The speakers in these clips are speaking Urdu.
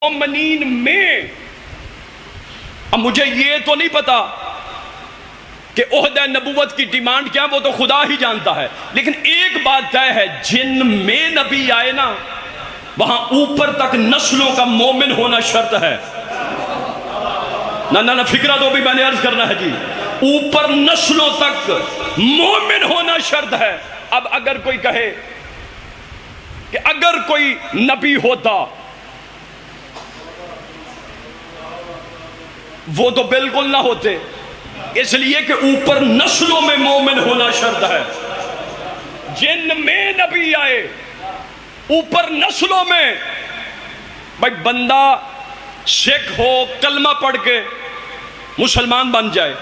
مومنین میں، اب مجھے یہ تو نہیں پتا کہ عہدہ نبوت کی ڈیمانڈ کیا، وہ تو خدا ہی جانتا ہے، لیکن ایک بات طے ہے، جن میں نبی آئے نا وہاں اوپر تک نسلوں کا مومن ہونا شرط ہے۔ نہ فکرہ تو بھی میں نے عرض کرنا ہے جی، اوپر نسلوں تک مومن ہونا شرط ہے۔ اب اگر کوئی کہے کہ اگر کوئی نبی ہوتا وہ تو بالکل نہ ہوتے، اس لیے کہ اوپر نسلوں میں مومن ہونا شرط ہے۔ جن میں نبی آئے اوپر نسلوں میں، بھائی بندہ سکھ ہو کلمہ پڑھ کے مسلمان بن جائے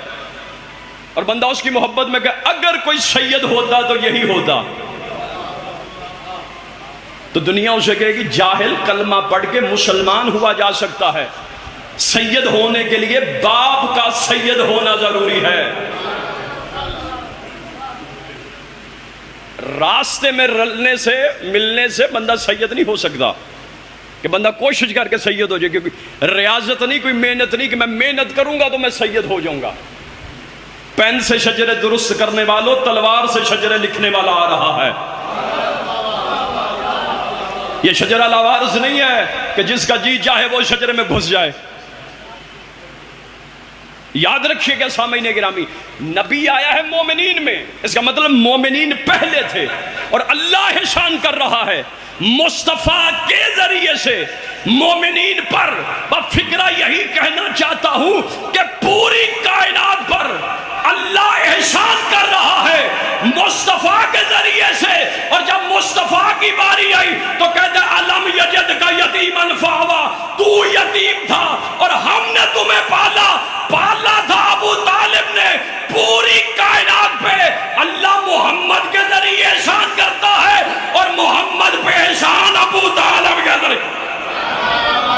اور بندہ اس کی محبت میں کہ اگر کوئی سید ہوتا تو یہی ہوتا، تو دنیا اسے کہے گی جاہل، کلمہ پڑھ کے مسلمان ہوا جا سکتا ہے، سید ہونے کے لیے باپ کا سید ہونا ضروری ہے۔ راستے میں رلنے سے ملنے سے بندہ سید نہیں ہو سکتا کہ بندہ کوشش کر کے سید ہو جائے، کیونکہ ریاضت نہیں، کوئی محنت نہیں کہ میں محنت کروں گا تو میں سید ہو جاؤں گا۔ پین سے شجرے درست کرنے والوں، تلوار سے شجرے لکھنے والا آ رہا ہے۔ یہ شجرہ لاوارث نہیں ہے کہ جس کا جی چاہے وہ شجرے میں گھس جائے۔ یاد رکھیے کہ سامعین گرامی، نبی آیا ہے مومنین میں، اس کا مطلب مومنین پہلے تھے، اور اللہ احسان کر رہا ہے مصطفیٰ کے ذریعے سے مومنین پر۔ فکرہ یہی کہنا چاہتا ہوں کہ پوری کائنات پر اللہ احسان کر رہا ہے مصطفیٰ کے ذریعے سے، اور جب مصطفیٰ کی باری آئی تو کہتے علم یجد کا یتیمن فاوا، تو یتیم تھا اور ہم نے تمہیں پالا تھا ابو طالب نے۔ پوری کائنات پہ اللہ محمد کے ذریعے احسان کرتا ہے، اور محمد پہ احسان ابو طالب کے ذریعے۔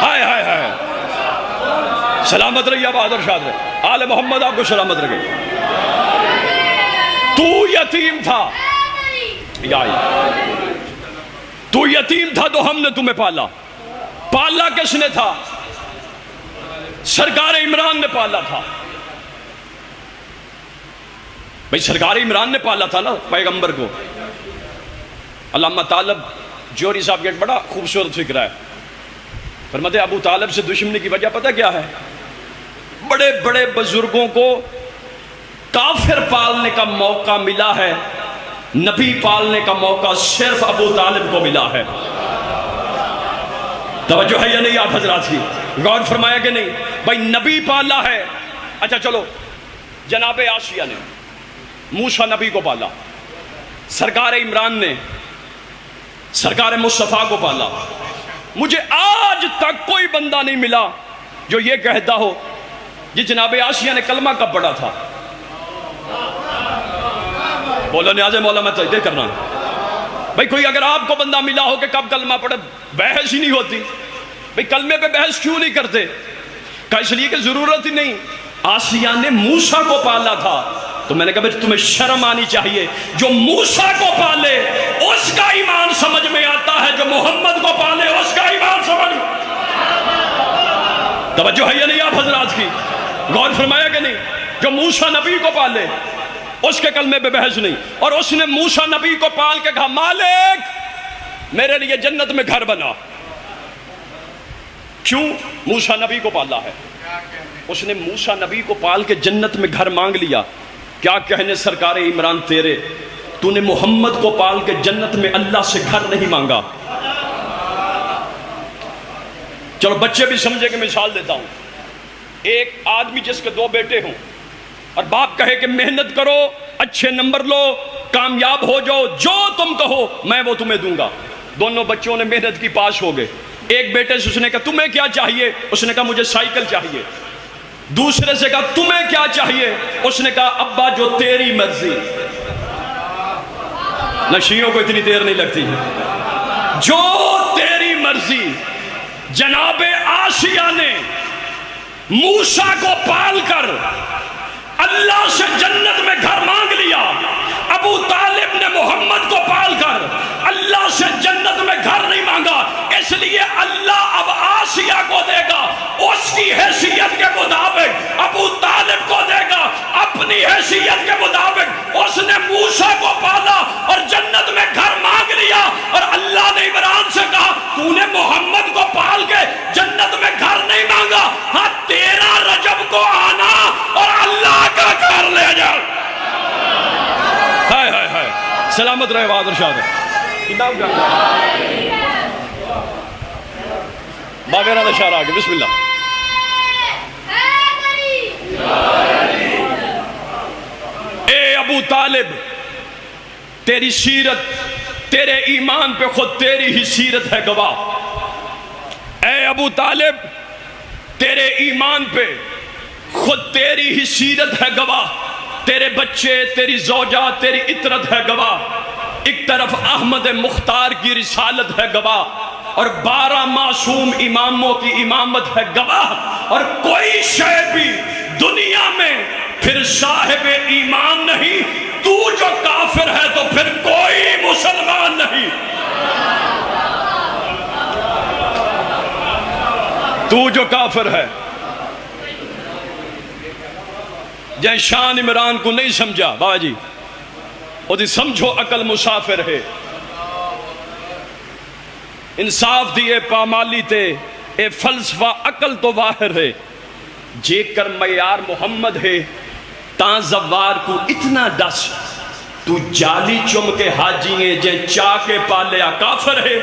ہائے ہائے ہائے، سلامت رہیے بہادر شاد رہے، آل محمد آپ کو سلامت رکھے۔ تو یتیم تھا، تو یتیم تھا تو ہم نے تمہیں پالا۔ پالا کس نے تھا؟ سرکار عمران نے پالا تھا۔ بھئی سرکار عمران نے پالا تھا نا پیغمبر کو۔ علامہ طالب جوہری صاحب کا ایک بڑا خوبصورت فکرہ ہے، فرماتے ابو طالب سے دشمنی کی وجہ پتہ کیا ہے؟ بڑے بڑے بزرگوں کو کافر پالنے کا موقع ملا ہے، نبی پالنے کا موقع صرف ابو طالب کو ملا ہے۔ توجہ ہے یا نہیں آپ حضرات کی؟ غور فرمایا کہ نہیں؟ بھائی نبی پالا ہے۔ اچھا چلو، جناب آسیہ نے موسیٰ نبی کو پالا، سرکار عمران نے سرکار مصطفیٰ کو پالا۔ مجھے آج تک کوئی بندہ نہیں ملا جو یہ کہتا ہو یہ جناب آسیہ نے کلمہ کب پڑھا تھا؟ بولو نیاز مولا میں تجدید کرنا۔ بھئی کوئی اگر آپ کو بندہ ملا ہو کہ کب کلمہ پڑھے، بحث ہی نہیں ہوتی۔ بھئی کلمے پہ بحث کیوں نہیں کرتے؟ کہا اس لیے کہ ضرورت ہی نہیں۔ آسیہ نے موسیٰ کو پالا تھا، تو میں نے کہا بھئی تمہیں شرم آنی چاہیے، جو موسیٰ کو پالے اس کا ایمان سمجھ میں آتا ہے، جو محمد کو پالے اس کا ایمان سمجھ میں۔ توجہ ہے یا نہیں آپ حضرات کی؟ غور فرمایا کہ نہیں؟ جو موسیٰ نبی کو پالے اس کے کلمے پہ بحث نہیں، اور اس نے موسیٰ نبی کو پال کے کہا مالک میرے لیے جنت میں گھر بنا۔ کیوں؟ موسیٰ نبی کو پالا ہے۔ اس نے موسیٰ نبی کو پال کے جنت میں گھر مانگ لیا۔ کیا کہنے سرکار عمران تیرے، تو نے محمد کو پال کے جنت میں اللہ سے گھر نہیں مانگا۔ چلو بچے بھی سمجھے کہ مثال دیتا ہوں۔ ایک آدمی جس کے دو بیٹے ہوں اور باپ کہے کہ محنت کرو، اچھے نمبر لو، کامیاب ہو جاؤ، جو تم کہو میں وہ تمہیں دوں گا۔ دونوں بچوں نے محنت کی، پاس ہو گئے۔ ایک بیٹے سے اس نے کہا تمہیں کیا چاہیے؟ اس نے کہا مجھے سائیکل چاہیے۔ دوسرے سے کہا تمہیں کیا چاہیے؟ اس نے کہا ابا جو تیری مرضی۔ نہ شیعوں کو اتنی دیر نہیں لگتی، جو تیری مرضی۔ جناب آسیہ نے موسیٰ کو پال کر اللہ سے جنت میں گھر مانگ لیا، ابو طالب نے محمد کو پال کر اللہ سے جنت میں گھر نہیں مانگا، اس لیے اللہ اب آسیہ کو دے گا اس کی حیثیت کے مطابق، ابو طالب کو دے گا اپنی حیثیت کے مطابق۔ اس نے موسیٰ کو پالا اور جنت میں گھر مانگ لیا، اور اللہ نے عمران سے کہا تو نے محمد کو پال کے جنت میں گھر نہیں مانگا، ہاں 13 رجب کو آنا اور اللہ کا گھر لے جا۔ ہائے ہائے ہائے، سلامت رہے بہادر شاہ کتاب کا باغیرہ دا شعر آگے، بسم اللہ۔ اے ابو طالب، تیری سیرت، تیرے ایمان پہ خود تیری ہی سیرت ہے گواہ۔ اے ابو طالب، تیرے ایمان پہ خود تیری ہی سیرت ہے گواہ، تیرے بچے، تیری زوجہ، تیری عطرت ہے گواہ۔ ایک طرف احمد مختار کی رسالت ہے گواہ، اور 12 معصوم اماموں کی امامت ہے گواہ، اور کوئی شے بھی دنیا میں پھر صاحب ایمان نہیں۔ تو جو کافر ہے تو پھر کوئی مسلمان نہیں۔ تو جو کافر ہے، جائے شان عمران کو نہیں سمجھا بابا جی، وہ دی سمجھو عقل مسافر ہے۔ انصاف دیے پامالی تے اے فلسفہ عقل تو واہر ہے، جے کر معیار محمد ہے تاں زوار کو اتنا ڈس، تو جالی چم کے حاجییں جے چاہ کے پالیا کافر ہے۔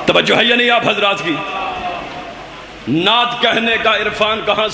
توجہ ہے یا نہیں آپ حضرات کی؟ نعت کہنے کا عرفان کہاں